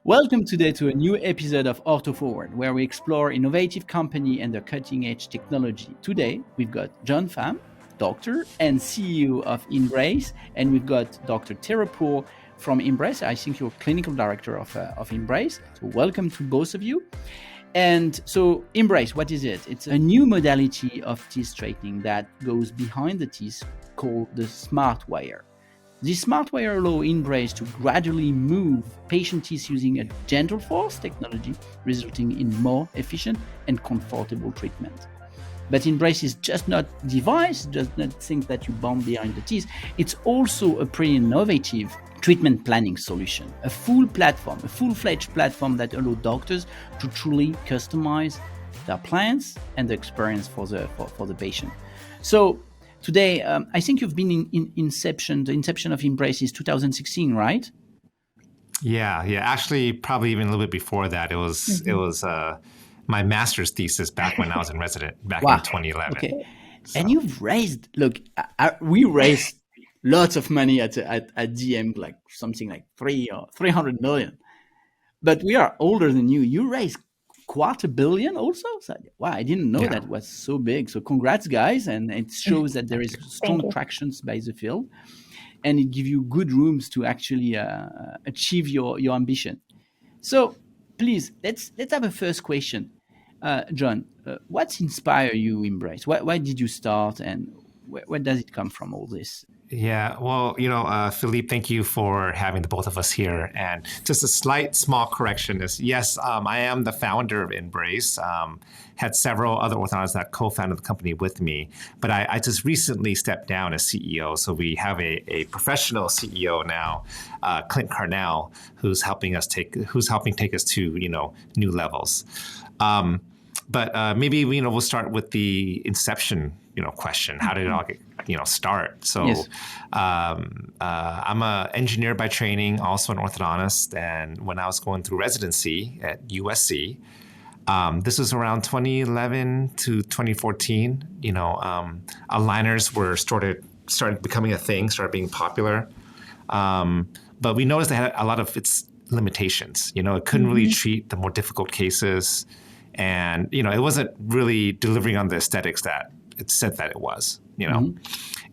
Welcome today to a new episode of Orthoforward, where we explore innovative company and their cutting-edge technology. Today, we've got John Pham, doctor and CEO of InBrace, and we've got Dr. Tera Poole from InBrace. I think you're clinical director of InBrace. So welcome to both of you. And so InBrace, what is it? It's a new modality of teeth straightening that goes behind the teeth called the smart wire. This smart wire allows InBrace to gradually move patient teeth using a gentle force technology, resulting in more efficient and comfortable treatment. But InBrace is just not a device, just not things that you bump behind the teeth. It's also a pretty innovative treatment planning solution, a full platform, a full-fledged platform that allows doctors to truly customize their plans and the experience for the patient. So today, I think you've been in inception. The inception of InBrace is 2016, right? Yeah. Actually, probably even a little bit before that. It was my master's thesis back when I was in resident back in 2011. Okay. So. And you've raised. Look, we raised lots of money at DM, like something like 300 million. But we are older than you. You raised $250 million also. So, wow, I didn't know that was so big. So congrats, guys, and it shows that there is strong tractions by the field, and it gives you good rooms to actually achieve your ambition. So please, let's have a first question. John, what's inspired you InBrace? Why did you start, and where does it come from, all this? Yeah, well, Philippe, thank you for having the both of us here. And just a small correction is, yes, I am the founder of InBrace. Had several other orthodontists that co-founded the company with me, but I just recently stepped down as CEO. So we have a professional CEO now, Clint Carnell, who's helping take us to new levels. But maybe we'll start with the inception question. How did it all get start? So yes. I'm an engineer by training, also an orthodontist. And when I was going through residency at USC, this was around 2011 to 2014. Aligners were started becoming a thing, started being popular. But we noticed they had a lot of its limitations. It couldn't really treat the more difficult cases. And, it wasn't really delivering on the aesthetics that it said that it was,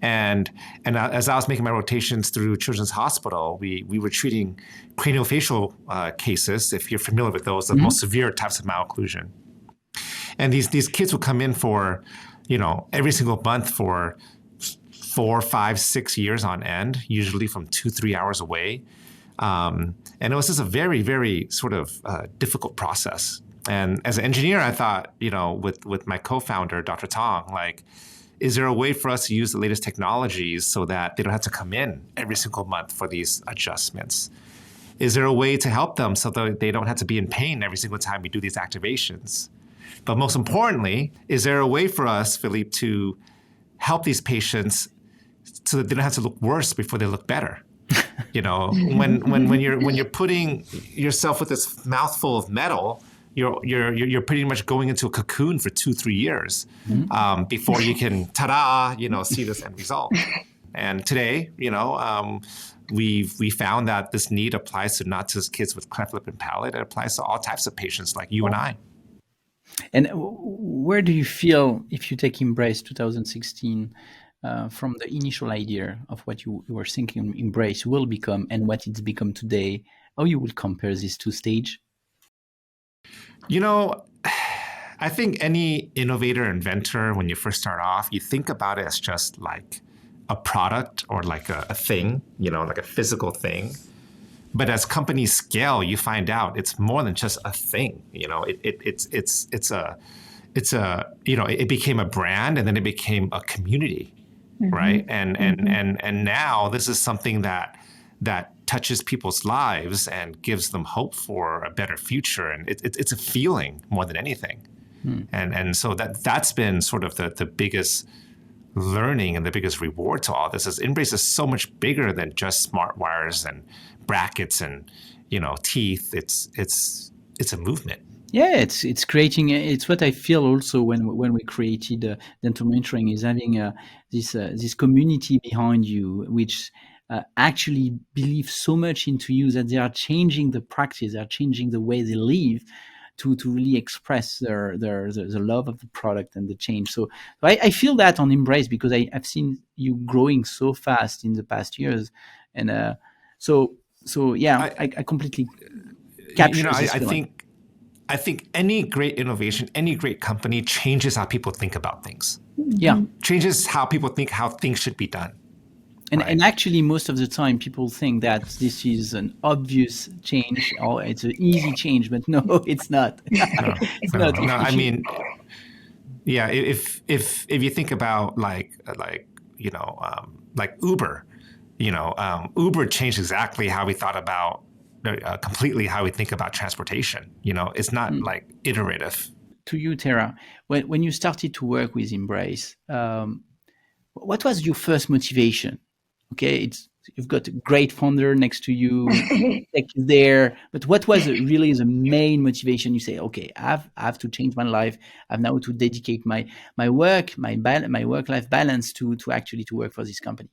And as I was making my rotations through Children's Hospital, we were treating craniofacial cases, if you're familiar with those, the most severe types of malocclusion. And these kids would come in for, every single month for 4, 5, 6 years on end, usually from 2-3 hours away. And it was just a very, very sort of difficult process. And as an engineer, I thought, with my co-founder, Dr. Tong, is there a way for us to use the latest technologies so that they don't have to come in every single month for these adjustments? Is there a way to help them so that they don't have to be in pain every single time we do these activations? But most importantly, is there a way for us, Philippe, to help these patients so that they don't have to look worse before they look better? When you're putting yourself with this mouthful of metal, you're pretty much going into a cocoon for 2-3 years before you can see this end result. And today, we found that this need applies to not just kids with cleft lip and palate; it applies to all types of patients like you and I. And where do you feel, if you take InBrace 2016, from the initial idea of what you were thinking InBrace will become and what it's become today, how you would compare these two stages? I think any innovator, inventor, when you first start off, you think about it as just like a product or like a thing, like a physical thing. But as companies scale, you find out it's more than just a thing. It became a brand, and then it became a community, right? And now this is something that touches people's lives and gives them hope for a better future. And it's a feeling more than anything. And so that's been sort of the biggest learning and the biggest reward to all this is InBrace is so much bigger than just smart wires and brackets and, teeth. It's a movement. Yeah, it's creating. It's what I feel also when we created DentalMonitoring is having this community behind you, which actually believe so much into you that they are changing the practice, they are changing the way they live to really express the love of the product and the change. So I feel that on InBrace, because I've seen you growing so fast in the past years, and so yeah, I completely capture this feeling. I think any great innovation, any great company changes how people think about things. Yeah. Changes how people think how things should be done. And actually, most of the time, people think that this is an obvious change or it's an easy change, but no, it's not. It's not. No. I mean, yeah. If you think about like Uber, Uber changed exactly how we thought about completely how we think about transportation. It's not like iterative. To you, Tera, when you started to work with InBrace, what was your first motivation? Okay, you've got a great founder next to you, tech is there, but what was really the main motivation? You say, okay, I have to change my life. I have now to dedicate my work, my work-life balance to actually to work for this company.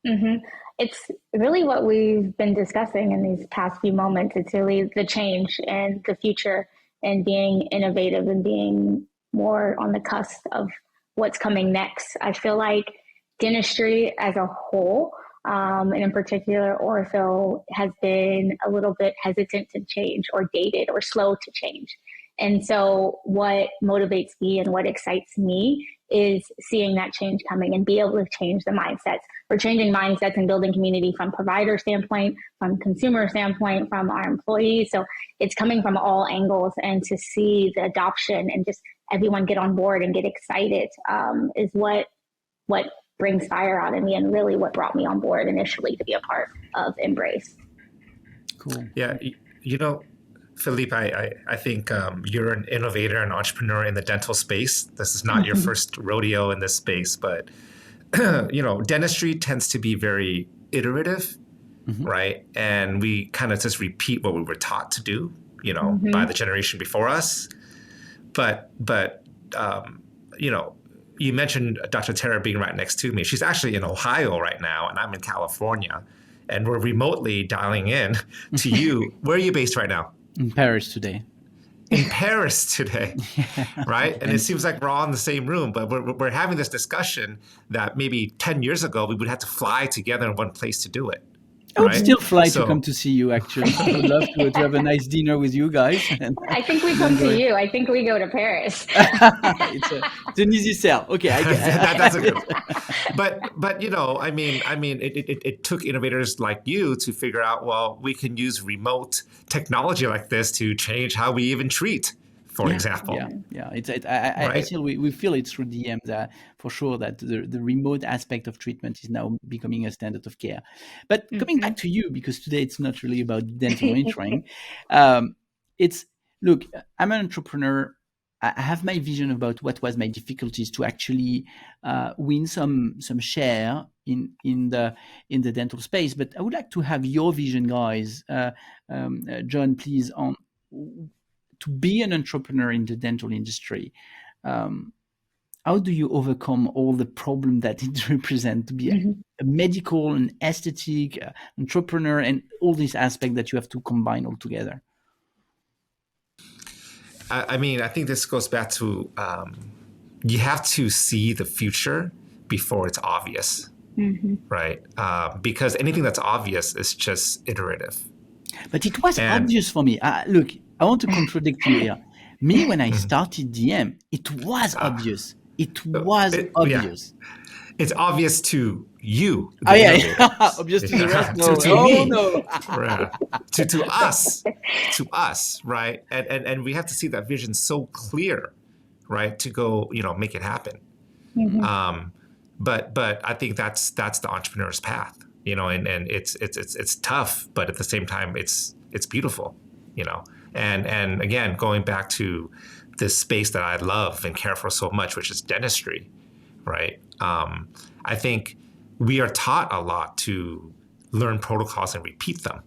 Mm-hmm. It's really what we've been discussing in these past few moments. It's really the change and the future and being innovative and being more on the cusp of what's coming next. I feel like dentistry as a whole, and in particular, ortho has been a little bit hesitant to change or dated or slow to change. And so what motivates me and what excites me is seeing that change coming and be able to change the mindsets. We're changing mindsets and building community from provider standpoint, from consumer standpoint, from our employees. So it's coming from all angles, and to see the adoption and just everyone get on board and get excited is what brings fire out in me, and really what brought me on board initially to be a part of InBrace. Cool. Yeah, Philippe, I think you're an innovator, an entrepreneur in the dental space. This is not your first rodeo in this space, but dentistry tends to be very iterative, right? And we kind of just repeat what we were taught to do, by the generation before us. But you mentioned Dr. Tera being right next to me. She's actually in Ohio right now, and I'm in California, and we're remotely dialing in to you. Where are you based right now? In Paris today. In Paris today, right? And it seems like we're all in the same room, but we're having this discussion that maybe 10 years ago, we would have to fly together in one place to do it. I would still fly to come to see you, actually. I would love to have a nice dinner with you guys. I think we come to you. I think we go to Paris. It's an easy sell. Okay, I get that's a good one. But it took innovators like you to figure out, well, we can use remote technology like this to change how we even treat, for example. Yeah. I feel we feel it through DM that for sure that the remote aspect of treatment is now becoming a standard of care. But coming back to you, because today it's not really about dental monitoring. Look, I'm an entrepreneur. I have my vision about what was my difficulties to actually win some share in the dental space. But I would like to have your vision, guys. John, please, on to be an entrepreneur in the dental industry. How do you overcome all the problem that it represents to be a medical and aesthetic entrepreneur and all these aspects that you have to combine all together? I think this goes back to you have to see the future before it's obvious, right? Because anything that's obvious is just iterative. But it was obvious for me. Look, I want to contradict you here. Me, when I started DM, it was obvious. It was obvious. Yeah. It's obvious to you. Obvious to the rest. To us, right? And we have to see that vision so clear, right? To go, make it happen. But I think that's the entrepreneur's path, and it's tough, but at the same time, it's beautiful, And again, going back to this space that I love and care for so much, which is dentistry, right? I think we are taught a lot to learn protocols and repeat them.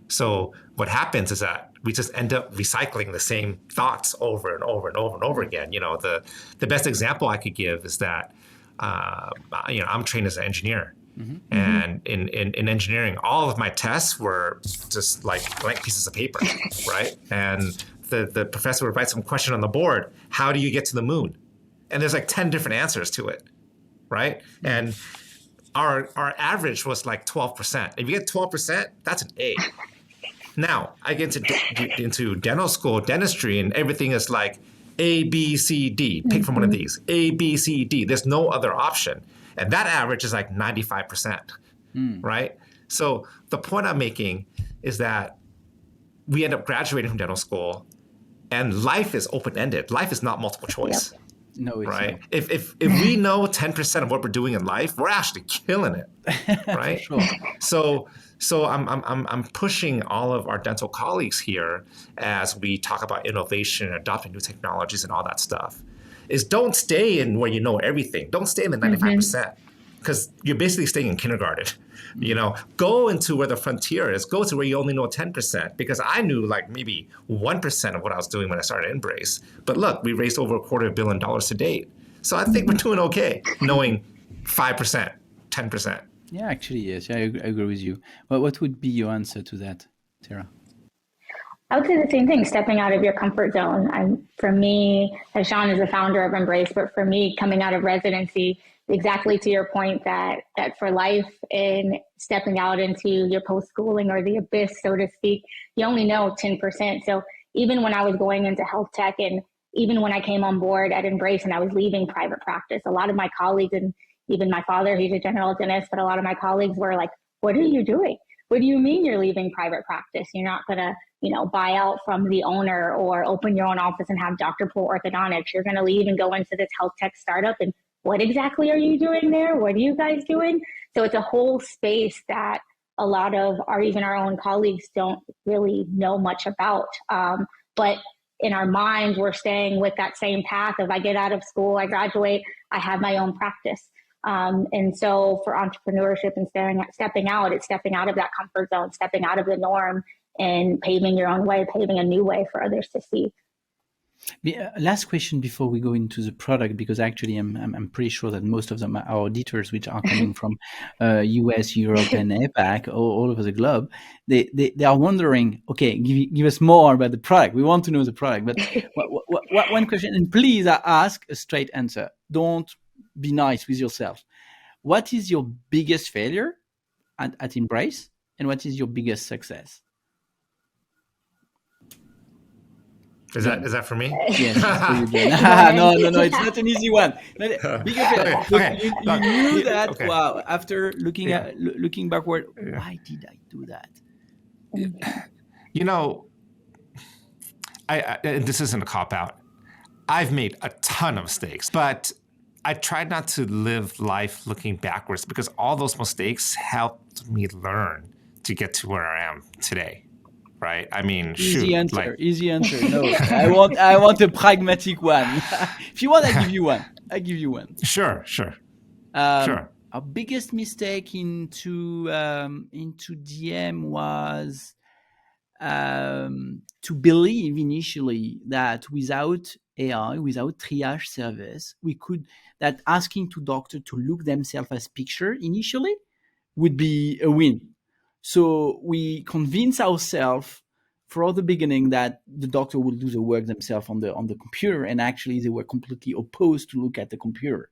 So what happens is that we just end up recycling the same thoughts over and over and over and over again. The best example I could give is that, I'm trained as an engineer. And in engineering, all of my tests were just like blank pieces of paper, right? And the professor would write some question on the board. How do you get to the moon? And there's like 10 different answers to it, right? And our average was like 12%. If you get 12%, that's an A. Now, I get into dental school, dentistry, and everything is like A, B, C, D. Pick from one of these. A, B, C, D. There's no other option. And that average is like 95%, right? So the point I'm making is that we end up graduating from dental school, and life is open-ended. Life is not multiple choice. Yep. No, it's right. not. If we know 10% of what we're doing in life, we're actually killing it, right? For sure. So I'm pushing all of our dental colleagues here as we talk about innovation, adopting new technologies, and all that stuff. Is don't stay in where you know everything. Don't stay in the 95%, because you're basically staying in kindergarten. You know, go into where the frontier is. Go to where you only know 10%, because I knew like maybe 1% of what I was doing when I started InBrace. But look, we raised over $250 million to date. So I think we're doing okay, knowing 5%, 10%. Yeah, actually, yes. I agree with you. Well, what would be your answer to that, Tera? I would say the same thing, stepping out of your comfort zone. For me, Sean is the founder of InBrace, but for me, coming out of residency, exactly to your point that for life and stepping out into your post-schooling or the abyss, so to speak, you only know 10%. So even when I was going into health tech, and even when I came on board at InBrace and I was leaving private practice, a lot of my colleagues, and even my father, he's a general dentist, but a lot of my colleagues were like, what are you doing? What do you mean you're leaving private practice? You're not going to, buy out from the owner or open your own office and have Dr. Poole Orthodontics. You're going to leave and go into this health tech startup. And what exactly are you doing there? What are you guys doing? So it's a whole space that a lot of even our own colleagues don't really know much about. But in our minds, we're staying with that same path of I get out of school, I graduate, I have my own practice. And so for entrepreneurship and stepping out, it's stepping out of that comfort zone, stepping out of the norm, and paving your own way, paving a new way for others to see. Last question before we go into the product, because actually I'm pretty sure that most of them are our auditors, which are coming from US, Europe, and APAC, all over the globe. They are wondering, okay, give us more about the product. We want to know the product. But one question, and please ask a straight answer. Don't be nice with yourself. What is your biggest failure at InBrace, and what is your biggest success? Is that for me? Yes. No. It's not an easy one. Bigger failure. Okay. You knew that. Okay. Wow. After looking backward, why did I do that? This isn't a cop-out. I've made a ton of mistakes, but I tried not to live life looking backwards, because all those mistakes helped me learn to get to where I am today. Right? I mean, easy answer. No, I want a pragmatic one. If you want, I give you one. Sure. Our biggest mistake into DM was to believe initially that without AI, without triage service, that asking to doctor to look themselves as picture initially would be a win. So we convince ourselves for the beginning that the doctor will do the work themselves on the computer, and actually they were completely opposed to look at the computer.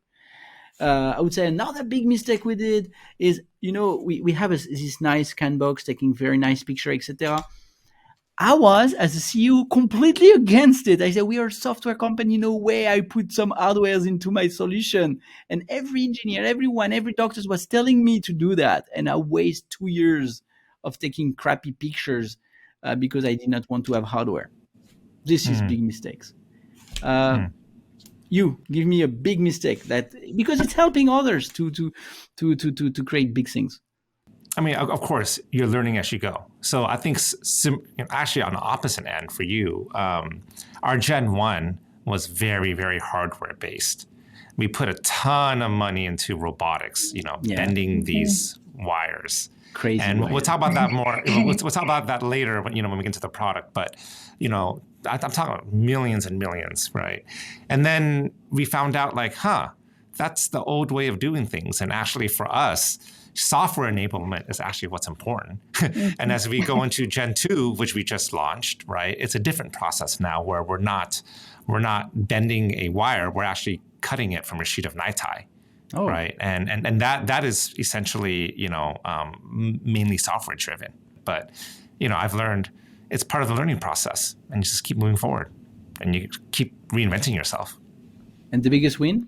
I would say another big mistake we did is, we have this nice scan box taking very nice picture, etc. I was, as a CEO, completely against it. I said, we are a software company. No way I put some hardware into my solution. And every engineer, every doctor was telling me to do that. And I waste 2 years of taking crappy pictures because I did not want to have hardware. This is big mistakes. You give me a big mistake because it's helping others to create big things. I mean, of course, you're learning as you go. So I think actually on the opposite end for you, our Gen 1 was very, very hardware based. We put a ton of money into robotics, bending these wires. Crazy. And we'll talk about that more. We'll talk about that later when we get into the product. But, I'm talking about millions and millions, right? And then we found out that's the old way of doing things. And actually for us, software enablement is actually what's important. And as we go into Gen 2, which we just launched, right, it's a different process now where we're not bending a wire, we're actually cutting it from a sheet of NiTi. Oh. Right. And that is essentially, mainly software driven. But, I've learned it's part of the learning process, and you just keep moving forward and you keep reinventing yourself. And the biggest win?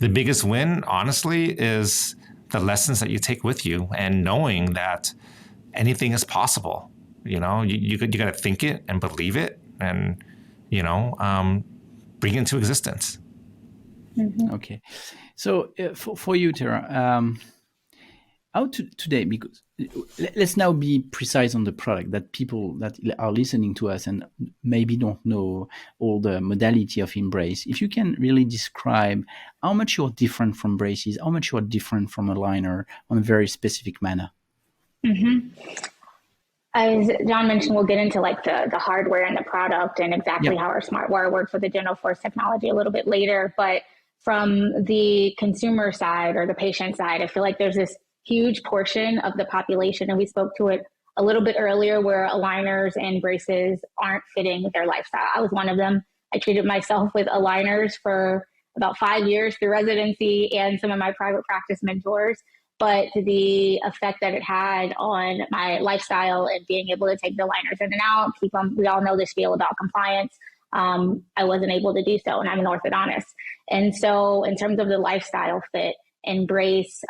The biggest win, honestly, is the lessons that you take with you and knowing that anything is possible. You got to think it and believe it and, bring it into existence. Mm-hmm. Okay. So for you, Tera, how today, because let's now be precise on the product that people that are listening to us and maybe don't know all the modality of InBrace. If you can really describe how much you're different from braces, how much you're different from a liner on a very specific manner. Mm-hmm. As John mentioned, we'll get into like the hardware and the product and exactly how our smart wire works with the Dental Force technology a little bit later. But from the consumer side or the patient side, I feel like there's this huge portion of the population, and we spoke to it a little bit earlier, where aligners and braces aren't fitting their lifestyle. I was one of them. I treated myself with aligners for about 5 years through residency and some of my private practice mentors. But the effect that it had on my lifestyle and being able to take the aligners in and out, keep them, we all know the spiel about compliance. I wasn't able to do so, and I'm an orthodontist. And so in terms of the lifestyle fit, InBrace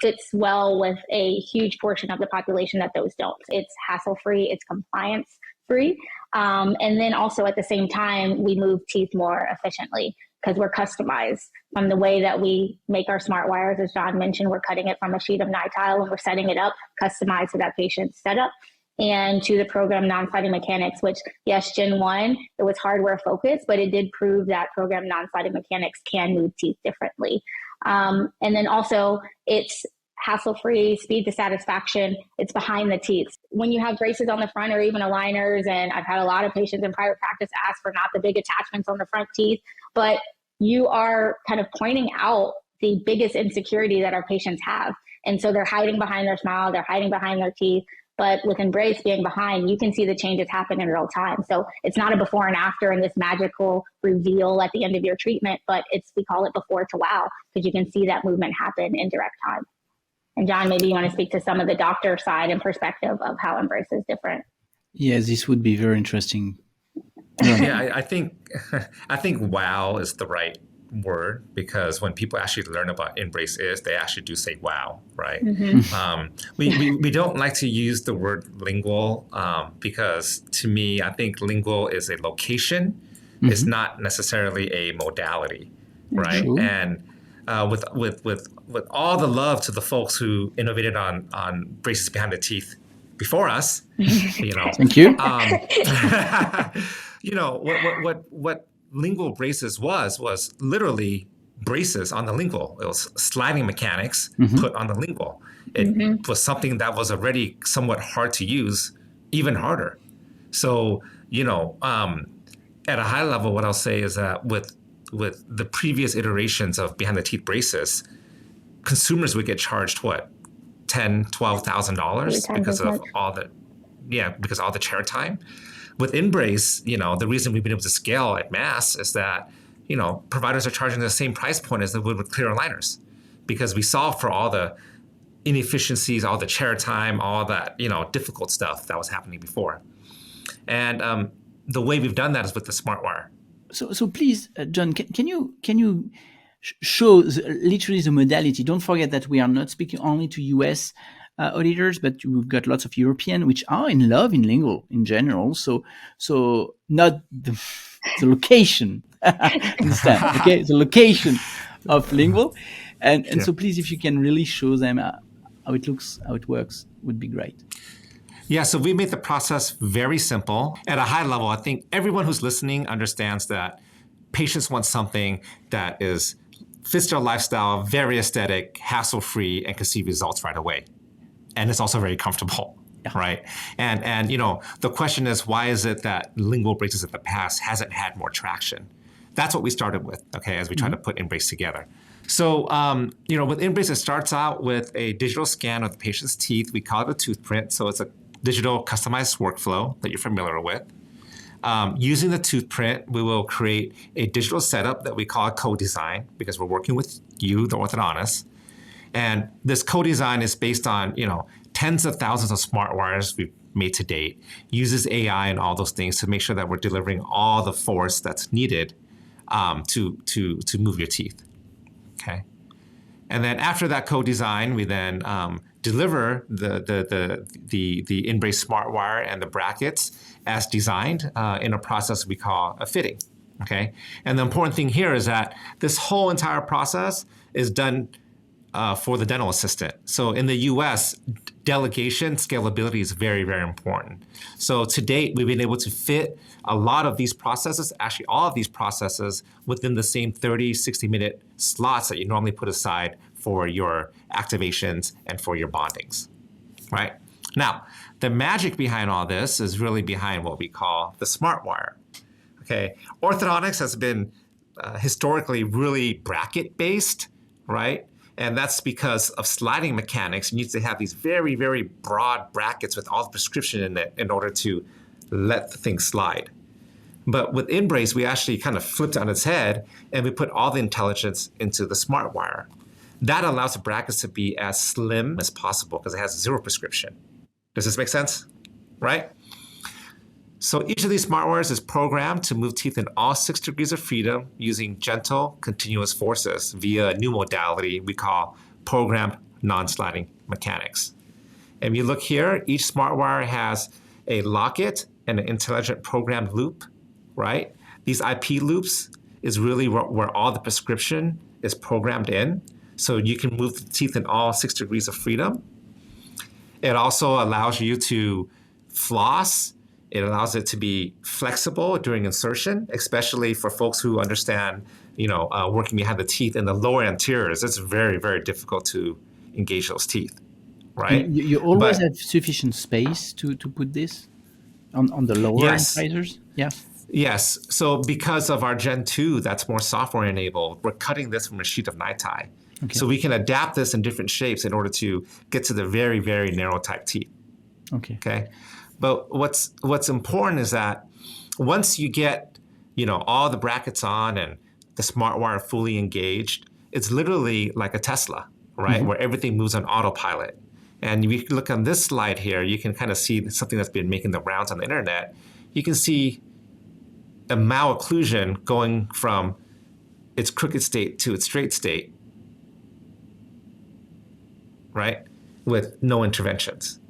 fits well with a huge portion of the population that those don't. It's hassle-free, it's compliance-free. And then also at the same time, we move teeth more efficiently because we're customized from the way that we make our smart wires. As John mentioned, we're cutting it from a sheet of NiTi and we're setting it up, customized to that patient's setup, and to the program non-sliding mechanics, which, yes, Gen 1, it was hardware focused, but it did prove that program non-sliding mechanics can move teeth differently. And then also it's hassle-free, speed to satisfaction. It's behind the teeth. When you have braces on the front or even aligners, and I've had a lot of patients in private practice ask for not the big attachments on the front teeth, but you are kind of pointing out the biggest insecurity that our patients have. And so they're hiding behind their smile, they're hiding behind their teeth. But with InBrace being behind, you can see the changes happen in real time. So it's not a before and after and this magical reveal at the end of your treatment, but we call it before to wow, because you can see that movement happen in direct time. And John, maybe you want to speak to some of the doctor side and perspective of how InBrace is different. Yes, this would be very interesting. Yeah, I think wow is the right word, because when people actually learn about InBrace they actually do say wow, right? Mm-hmm. We don't like to use the word lingual because to me, I think lingual is a location. Mm-hmm. It's not necessarily a modality, right? Mm-hmm. And with all the love to the folks who innovated on braces behind the teeth before us, Thank you. What lingual braces was literally braces on the lingual. It was sliding mechanics put on the lingual. It was something that was already somewhat hard to use, even harder. So, at a high level, what I'll say is that with the previous iterations of behind the teeth braces, consumers would get charged $10,000, $12,000 because of all the chair time. With InBrace, the reason we've been able to scale at mass is that, providers are charging the same price point as they would with clear aligners, because we solve for all the inefficiencies, all the chair time, all that, difficult stuff that was happening before. And the way we've done that is with the smart wire. So please, John, can you show literally the modality? Don't forget that we are not speaking only to US auditors, but we've got lots of European which are in love in lingual in general. So not the location, understand? Okay, the location of lingual, and so please, if you can really show them how it looks, how it works, would be great. Yeah, so we made the process very simple. At a high level, I think everyone who's listening understands that patients want something that fits their lifestyle, very aesthetic, hassle-free, and can see results right away. And it's also very comfortable, right? And the question is, why is it that lingual braces in the past hasn't had more traction? That's what we started with, okay, as we try to put InBrace together. So, with InBrace, it starts out with a digital scan of the patient's teeth. We call it a tooth print. So it's a digital customized workflow that you're familiar with. Using the tooth print, we will create a digital setup that we call a co-design, because we're working with you, the orthodontist. And this co-design is based on, tens of thousands of smart wires we've made to date, uses AI and all those things to make sure that we're delivering all the force that's needed to move your teeth. Okay. And then after that co-design, we then deliver the InBrace smart wire and the brackets as designed in a process we call a fitting. Okay. And the important thing here is that this whole entire process is done for the dental assistant. So in the US, delegation scalability is very, very important. So to date, we've been able to fit a lot of these processes, actually all of these processes, within the same 30, 60-minute slots that you normally put aside for your activations and for your bondings, right? Now, the magic behind all this is really behind what we call the smart wire. Okay, orthodontics has been historically really bracket-based, right? And that's because of sliding mechanics. You need to have these very, very broad brackets with all the prescription in it in order to let the thing slide. But with InBrace, we actually kind of flipped it on its head and we put all the intelligence into the smart wire. That allows the brackets to be as slim as possible because it has zero prescription. Does this make sense? Right? So each of these smart wires is programmed to move teeth in all 6 degrees of freedom using gentle, continuous forces via a new modality we call programmed non-sliding mechanics. And if you look here, each smart wire has a locket and an intelligent programmed loop, right? These IP loops is really where all the prescription is programmed in. So you can move the teeth in all 6 degrees of freedom. It also allows you to floss. It allows it to be flexible during insertion, especially for folks who understand, working behind the teeth in the lower anteriors. It's very, very difficult to engage those teeth, right? You always have sufficient space to put this on the lower incisors? Yes. Yes. So because of our Gen 2, that's more software enabled, we're cutting this from a sheet of NiTi. Okay. So we can adapt this in different shapes in order to get to the very, very narrow type teeth. Okay. But what's important is that once you get, all the brackets on and the smart wire fully engaged, it's literally like a Tesla, right? Where everything moves on autopilot. And if you look on this slide here, you can kind of see something that's been making the rounds on the internet. You can see a malocclusion going from its crooked state to its straight state, right? With no interventions.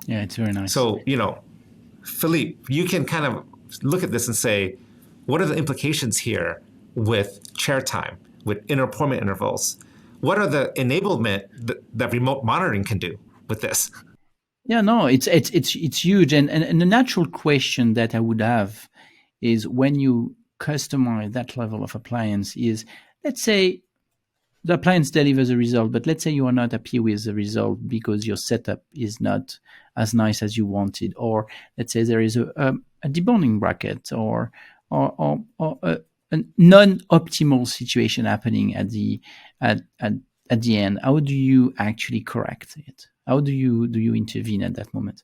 Yeah, it's very nice. So, Philippe, you can kind of look at this and say, what are the implications here with chair time, with inter-appointment intervals? What are the enablement that remote monitoring can do with this? Yeah, no, it's huge. And the natural question that I would have is when you customize that level of appliance is, let's say, the appliance delivers a result, but let's say you are not happy with the result because your setup is not as nice as you wanted, or let's say there is a debonding bracket or a non-optimal situation happening at the end. How do you actually correct it? How do you intervene at that moment?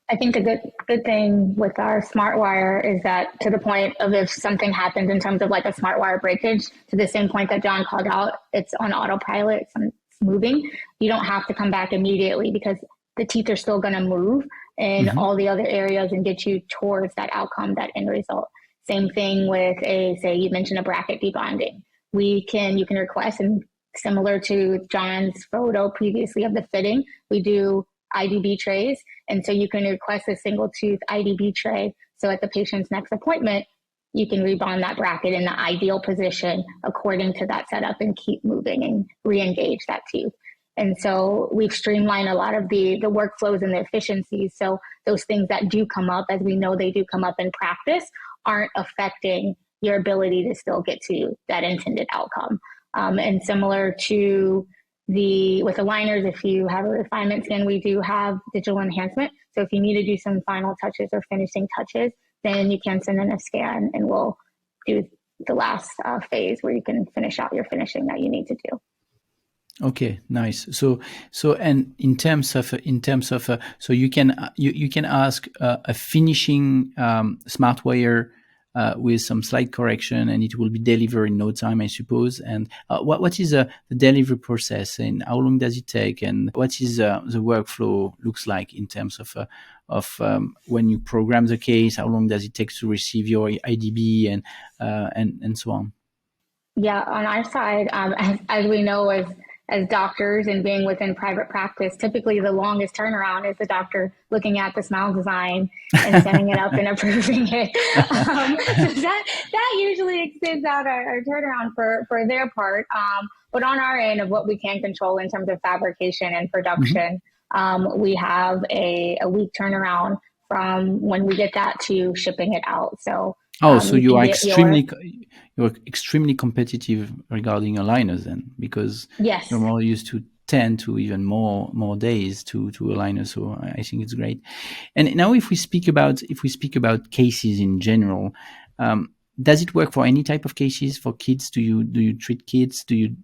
I think the good thing with our smart wire is that, to the point of if something happens in terms of like a smart wire breakage, to the same point that John called out, it's on autopilot, it's moving. You don't have to come back immediately because the teeth are still going to move in all the other areas and get you towards that outcome, that end result. Same thing with say you mentioned a bracket debonding. You can request, and similar to John's photo previously of the fitting, we do IDB trays. And so you can request a single tooth IDB tray. So at the patient's next appointment, you can rebond that bracket in the ideal position according to that setup and keep moving and re-engage that tooth. And so we've streamlined a lot of the workflows and the efficiencies. So those things that do come up, as we know they do come up in practice, aren't affecting your ability to still get to that intended outcome. And similar to with aligners, if you have a refinement scan, we do have digital enhancement. So if you need to do some final touches or finishing touches, then you can send in a scan and we'll do the last phase where you can finish out your finishing that you need to do. Okay, nice. So, and in terms of, so you can ask a finishing smart wire with some slight correction, and it will be delivered in no time, I suppose. And what is the delivery process, and how long does it take, and what is the workflow looks like in terms of when you program the case? How long does it take to receive your IDB and so on? Yeah, on our side, as we know, as doctors and being within private practice, typically the longest turnaround is the doctor looking at the smile design and setting it up and approving it. So that usually extends out our turnaround for their part. But on our end of what we can control in terms of fabrication and production, we have a week turnaround from when we get that to shipping it out. So so you are you're extremely competitive regarding aligners then, because yes, you're more used to 10 to even more days to aligners. So I think it's great. And now if we speak about cases in general, does it work for any type of cases? For kids, do you treat kids? Do you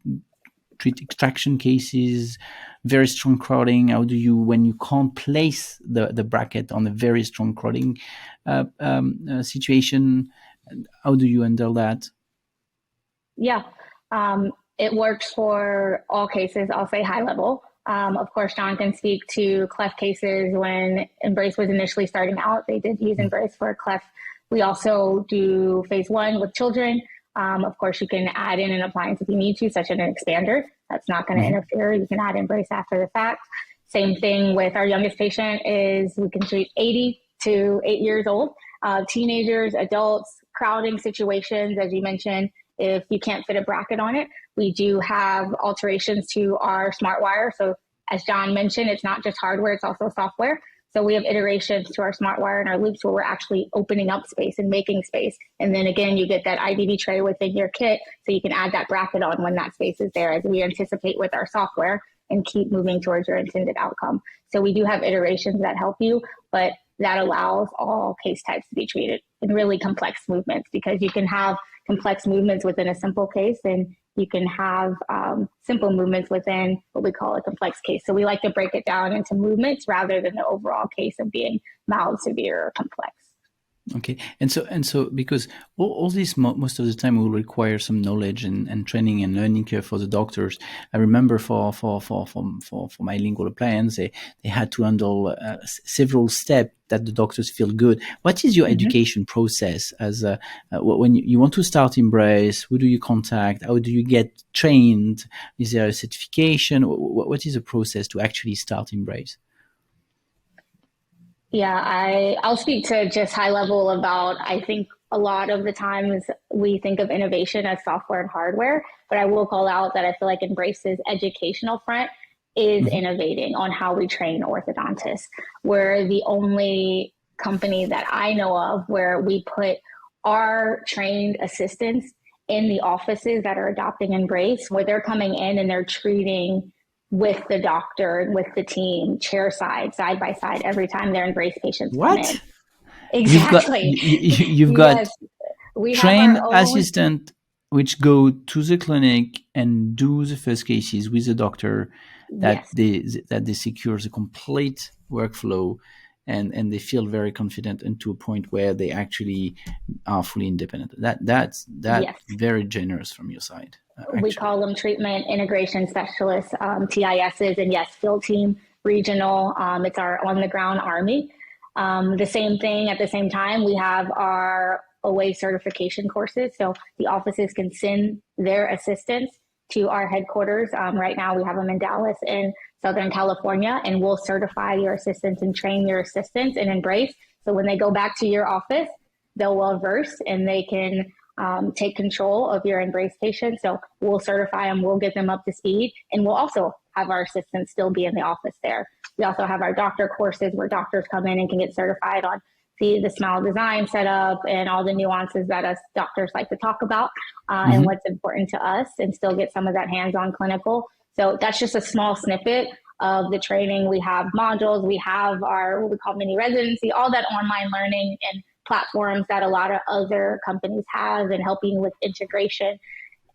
treat extraction cases, very strong crowding? How do you, when you can't place the bracket on a very strong crowding situation, how do you handle that? Yeah, it works for all cases. I'll say high level. Of course, John can speak to cleft cases. When InBrace was initially starting out, they did use InBrace for cleft. We also do phase 1 with children. Of course, you can add in an appliance if you need to, such as an expander. That's not going to interfere. You can add InBrace after the fact. Same thing with our youngest patient is we can treat 80 to 8 years old, teenagers, adults, crowding situations, as you mentioned. If you can't fit a bracket on it, we do have alterations to our smart wire. So as John mentioned, it's not just hardware, it's also software. So we have iterations to our smart wire and our loops where we're actually opening up space and making space. And then again, you get that IDB tray within your kit, so you can add that bracket on when that space is there, as we anticipate with our software and keep moving towards your intended outcome. So we do have iterations that help you, but that allows all case types to be treated in really complex movements, because you can have complex movements within a simple case, and you can have simple movements within what we call a complex case. So we like to break it down into movements rather than the overall case of being mild, severe, or complex. Okay, and so because all this most of the time will require some knowledge and training and learning curve for the doctors. I remember for my lingual appliance, they had to handle several steps that the doctors feel good. What is your education process as when you want to start InBrace? Who do you contact? How do you get trained? Is there a certification? What is the process to actually start InBrace? Yeah, I'll speak to just high level about, I think a lot of the times we think of innovation as software and hardware, but I will call out that I feel like InBrace's educational front is innovating on how we train orthodontists. We're the only company that I know of where we put our trained assistants in the offices that are adopting InBrace, where they're coming in and they're treating with the doctor, with the team, chair side by side, every time their InBrace patients come in. Exactly. You've got trained assistant which go to the clinic and do the first cases with the doctor, that they secure the complete workflow, and they feel very confident, and to a point where they actually are fully independent. That's very generous from your side. We call them treatment integration specialists, TISs, and yes, field team, regional. It's our on the ground army. The same thing at the same time, we have our OA certification courses. So the offices can send their assistants to our headquarters. Right now we have them in Dallas in Southern California, and we'll certify your assistants and train your assistants in InBrace. So when they go back to your office, they'll well versed and they can take control of your InBrace patients. So we'll certify them, we'll get them up to speed, and we'll also have our assistants still be in the office there. We also have our doctor courses where doctors come in and can get certified on the smile design setup and all the nuances that us doctors like to talk about and what's important to us, and still get some of that hands-on clinical. So that's just a small snippet of the training. We have modules, we have our what we call mini residency, all that online learning and platforms that a lot of other companies have and helping with integration.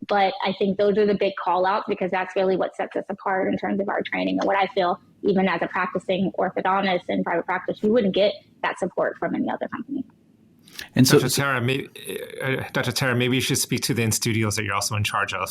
But I think those are the big call outs because that's really what sets us apart in terms of our training and what I feel even as a practicing orthodontist in private practice, you wouldn't get that support from any other company. And so, Dr. Tera, maybe you should speak to the in-studios that you're also in charge of.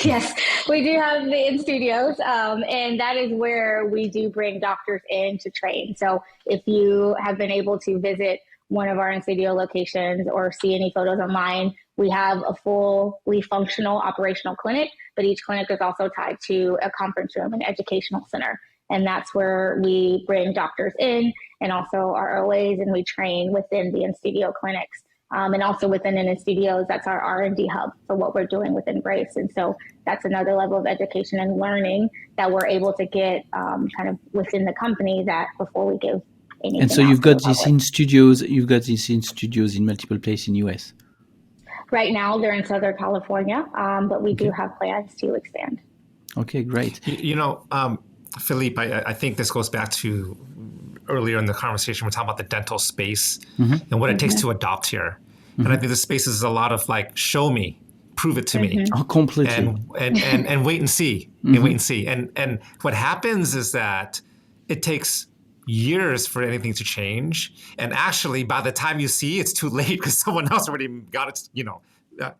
Yes, we do have the in-studios, and that is where we do bring doctors in to train. So if you have been able to visit one of our in-studio locations or see any photos online, we have a fully functional operational clinic, but each clinic is also tied to a conference room and educational center. And that's where we bring doctors in and also our OAs, and we train within the in-studio clinics. And also within in-studios, that's our R&D hub for what we're doing with InBrace. And so that's another level of education and learning that we're able to get kind of within the company that before we give anything. And so you've got these in-studios in multiple places in US. Right now, they're in Southern California, but we do have plans to expand. Okay, great. Philippe, I think this goes back to earlier in the conversation, we're talking about the dental space and what it takes to adopt here. And I think the space is a lot of like, show me, prove it to me. Oh, completely. And wait and see, and wait and see. And what happens is that it takes years for anything to change. And actually, by the time you see, it's too late because someone else already got it,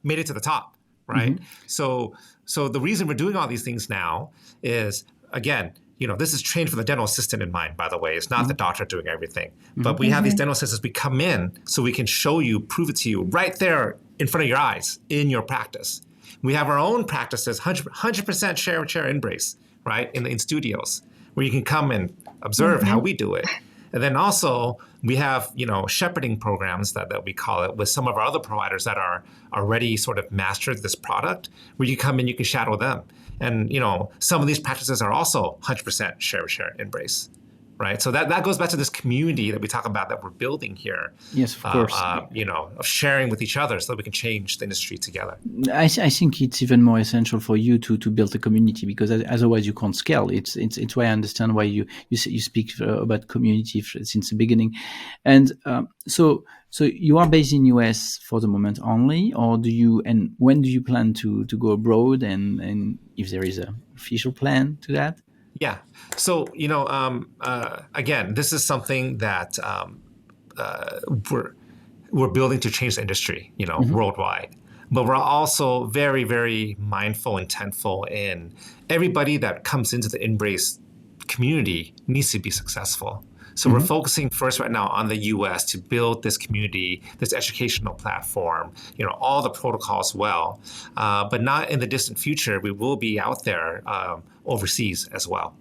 made it to the top, right? So the reason we're doing all these things now is, again, this is trained for the dental assistant in mind, by the way. It's not the doctor doing everything. But we have these dental assistants. We come in so we can show you, prove it to you right there in front of your eyes in your practice. We have our own practices, 100% share InBrace, right, in studios, where you can come and observe how we do it. And then also we have, shepherding programs that we call it with some of our other providers that are already sort of mastered this product, where you come in, you can shadow them. And, some of these practices are also 100% share InBrace, right? So that goes back to this community that we talk about that we're building here. Yes, of course. Of sharing with each other so that we can change the industry together. I think it's even more essential for you to build a community because otherwise you can't scale. It's why I understand why you speak about community since the beginning. And so you are based in US for the moment only, or and when do you plan to go abroad, and if there is an official plan to that? Yeah. So, again, this is something that we're building to change the industry, worldwide. But we're also very, very mindful and intentful in everybody that comes into the InBrace community needs to be successful. So we're focusing first right now on the US to build this community, this educational platform, all the protocols well. But not in the distant future, we will be out there overseas as well.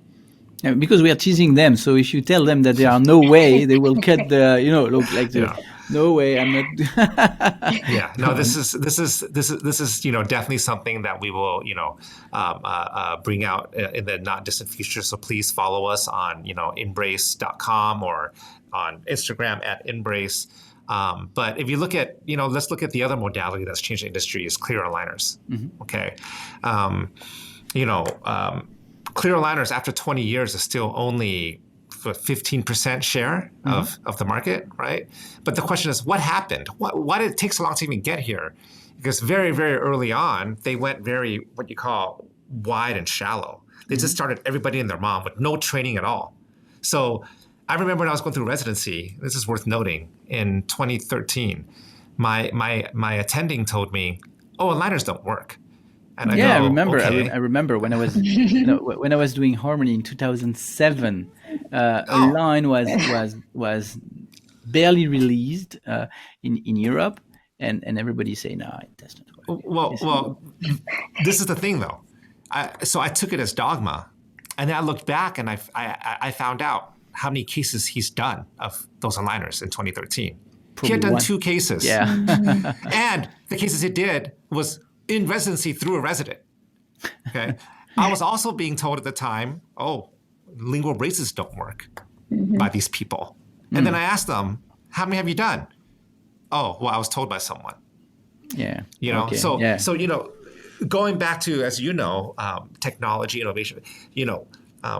Yeah, because we are teasing them. So if you tell them that there are no way, they will cut no way, I'm not. Yeah, no, this is definitely something that we will bring out in the not distant future. So please follow us on inbrace.com or on Instagram at InBrace. But if you look at let's look at the other modality that's changed the industry is clear aligners. Okay, clear aligners after 20 years is still only 15% share of the market, right? But the question is, what happened? Why did it take so long to even get here? Because very, very early on, they went very, what you call, wide and shallow. They just started everybody and their mom with no training at all. So I remember when I was going through residency, this is worth noting, in 2013, my attending told me, oh, aligners don't work. And I remember. Okay. I remember when I was when I was doing Harmony in 2007. A line was barely released in Europe, and everybody say no, it does not work. Well, this is the thing though. So I took it as dogma, and then I looked back and I found out how many cases he's done of those aligners in 2013. Probably he had done 2 cases. Yeah, and the cases he did was in residency through a resident. Okay. I was also being told at the time, lingual braces don't work by these people. And then I asked them, how many have you done? Oh, well, I was told by someone. Yeah. Okay. So going back to, as technology, innovation,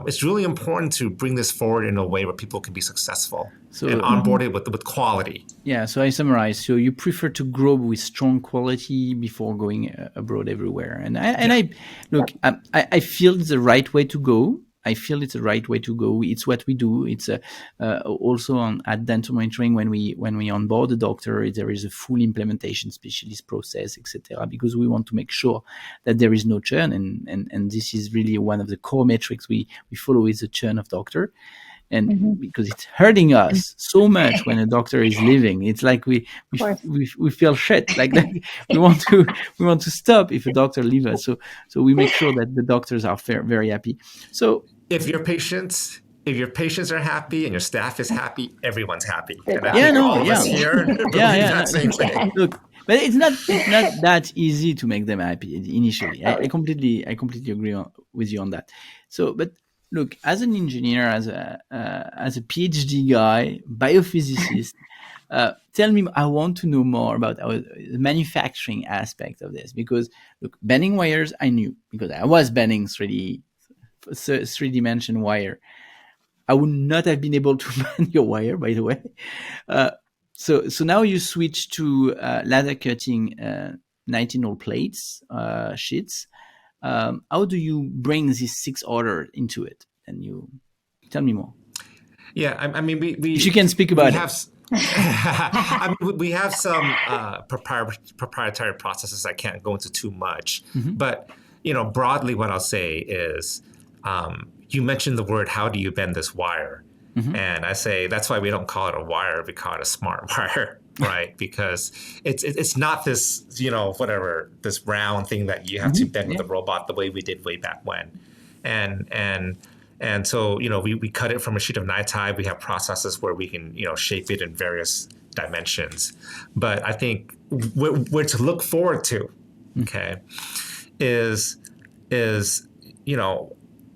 it's really important to bring this forward in a way where people can be successful and So onboard it with quality. yeah, so I summarize. So you prefer to grow with strong quality before going abroad everywhere. And I look, I feel it's the right way to go. I feel it's the right way to go. It's what we do. It's also at DentalMonitoring when we onboard a doctor, there is a full implementation specialist process, etc. Because we want to make sure that there is no churn, and this is really one of the core metrics we follow is the churn of doctor. And because it's hurting us so much when a doctor is leaving, it's like we feel shit. Like we want to stop if a doctor leaves us. So we make sure that the doctors are very happy. So if your patients are happy and your staff is happy, everyone's happy. And I think all of us here believe that same thing. Look, but it's not that easy to make them happy initially. I completely agree with you on that. So, but look, as an engineer, as a PhD guy, biophysicist, tell me, I want to know more about the manufacturing aspect of this, because look, bending wires, I knew because I was bending 3D wire. I would not have been able to bend your wire, by the way. So now you switch to laser cutting 19-hole plates, sheets. How do you bring this 6 order into it? And you tell me more. Yeah, I mean, we if you can speak about it. I mean, we have some proprietary processes I can't go into too much, but broadly, what I'll say is, you mentioned the word, how do you bend this wire? And I say that's why we don't call it a wire, we call it a smart wire. Right, because it's not this this round thing that you have to bend with a robot the way we did way back when, and so we cut it from a sheet of NiTi. We have processes where we can shape it in various dimensions, but I think where to look forward to, okay, is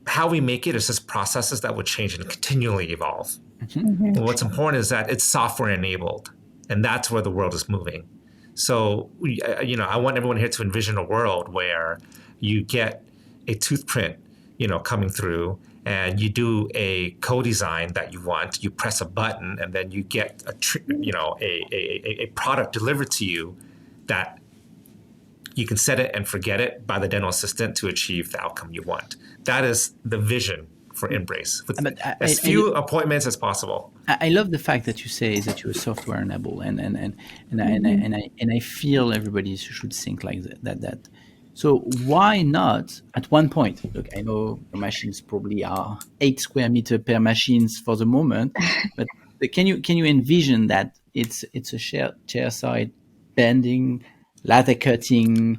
how we make it is just processes that would change and continually evolve. And what's important is that it's software enabled. And that's where the world is moving. So, I want everyone here to envision a world where you get a tooth print, coming through, and you do a co-design that you want. You press a button, and then you get a product delivered to you that you can set it and forget it by the dental assistant to achieve the outcome you want. That is the vision for InBrace, with as few appointments as possible. I love the fact that you say that you're software enabled, and I feel everybody should think like that. So why not at one point? Look, I know the machines probably are 8 square meter per machines for the moment, but can you envision that it's a chair side bending, lather cutting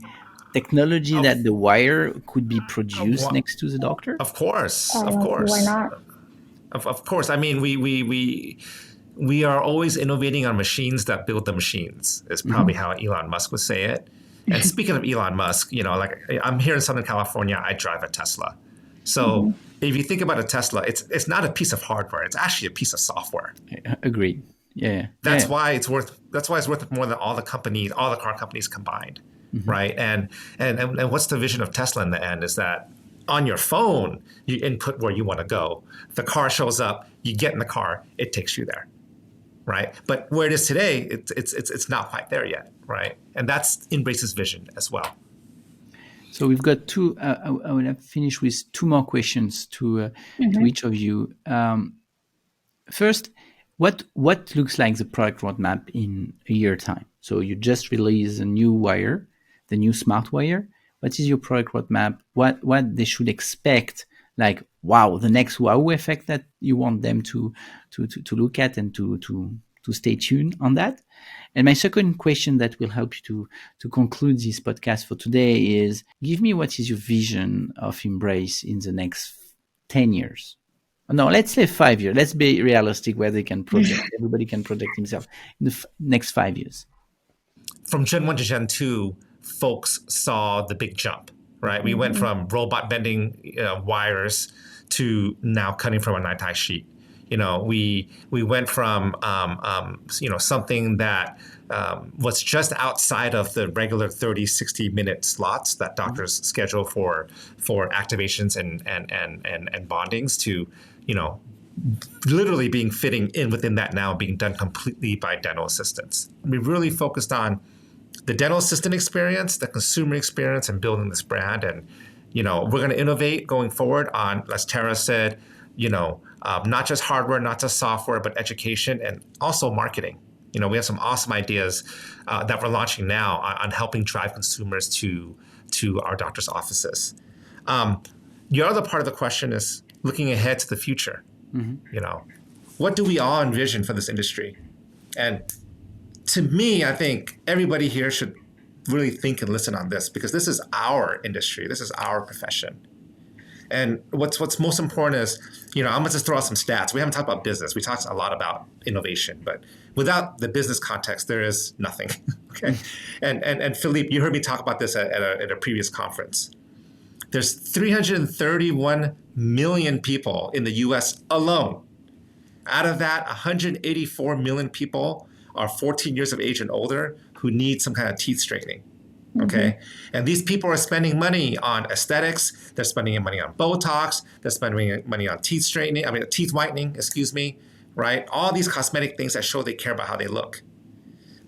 technology that the wire could be produced next to the doctor? Of course. Why not? Of course. I mean, we are always innovating on machines that build the machines, is probably how Elon Musk would say it. And speaking of Elon Musk, like I'm here in Southern California, I drive a Tesla. So if you think about a Tesla, it's not a piece of hardware. It's actually a piece of software. Agreed. Yeah. That's why it's worth more than all the car companies combined. Right. And what's the vision of Tesla in the end is that on your phone, you input where you want to go. The car shows up, you get in the car, it takes you there. Right. But where it is today, it's not quite there yet. Right. And that's InBrace's vision as well. So we've got two. I will have finished with 2 more questions to each of you. First, what looks like the product roadmap in a year time? So you just released a new wire, the new smart wire. What is your product roadmap? What they should expect? Like, wow, the next wow effect that you want them to look at and to stay tuned on that. And my second question that will help you to conclude this podcast for today is, give me what is your vision of InBrace in the next 10 years? No, let's say 5 years. Let's be realistic where they can project. Everybody can project himself in the next 5 years. From Gen 1 to Gen 2, folks saw the big jump, right? We went from robot bending wires to now cutting from a NiTi sheet. We went from something that was just outside of the regular 30, 60-minute slots that doctors schedule for activations and bondings to, literally being fitting in within that now, being done completely by dental assistants. We really focused on the dental assistant experience, the consumer experience, and building this brand. And, we're going to innovate going forward on, as Tera said, not just hardware, not just software, but education and also marketing. We have some awesome ideas that we're launching now on helping drive consumers to our doctors' offices. The other part of the question is looking ahead to the future. What do we all envision for this industry? And to me, I think everybody here should really think and listen on this, because this is our industry. This is our profession. And what's most important is, I'm going to just throw out some stats. We haven't talked about business. We talked a lot about innovation, but without the business context, there is nothing. Okay. And Philippe, you heard me talk about this at a previous conference. There's 331 million people in the US alone. Out of that, 184 million people are 14 years of age and older who need some kind of teeth straightening. Okay. And these people are spending money on aesthetics. They're spending money on Botox. They're spending money on teeth whitening, right? All these cosmetic things that show they care about how they look.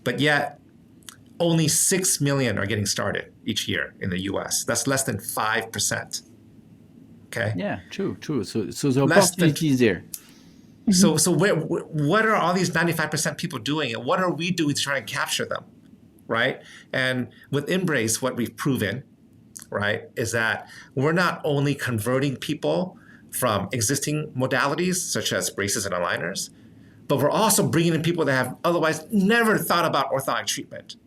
But yet, only 6 million are getting started each year in the US. That's less than 5%. Okay. Yeah, true. So the opportunity is there. So what are all these 95% people doing, and what are we doing to try and capture them? Right? And with InBrace, what we've proven, right, is that we're not only converting people from existing modalities, such as braces and aligners, but we're also bringing in people that have otherwise never thought about orthodontic treatment,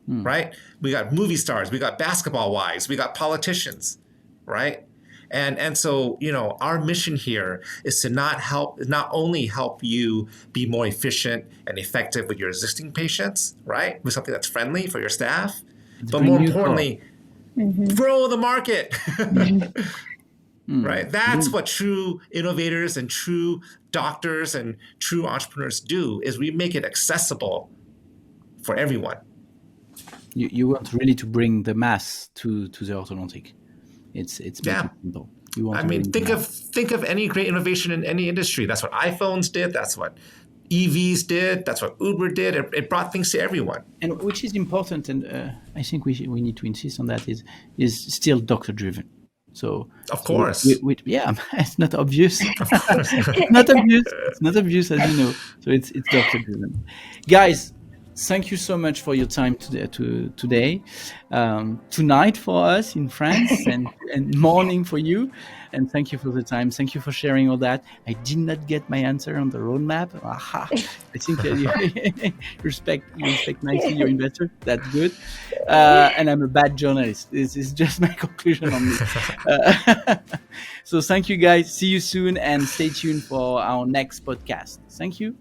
right? We got movie stars, we got basketball wives, we got politicians, right? And so, our mission here is to not only help you be more efficient and effective with your existing patients, right? With something that's friendly for your staff, but more importantly, grow the market, right? That's what true innovators and true doctors and true entrepreneurs do, is we make it accessible for everyone. You want really to bring the mass to the orthodontic. It's simple. Think of any great innovation in any industry. That's what iPhones did. That's what EVs did. That's what Uber did. It brought things to everyone. And which is important, and I think we need to insist on that, is still doctor driven. So of course, it's not obvious. It's not obvious, as you know. So it's doctor driven, guys. Thank you so much for your time today, tonight for us in France, and morning for you. And thank you for the time. Thank you for sharing all that. I did not get my answer on the roadmap. Aha! I think you respect nicely your investor. That's good. And I'm a bad journalist. This is just my conclusion on this. So thank you, guys. See you soon, and stay tuned for our next podcast. Thank you.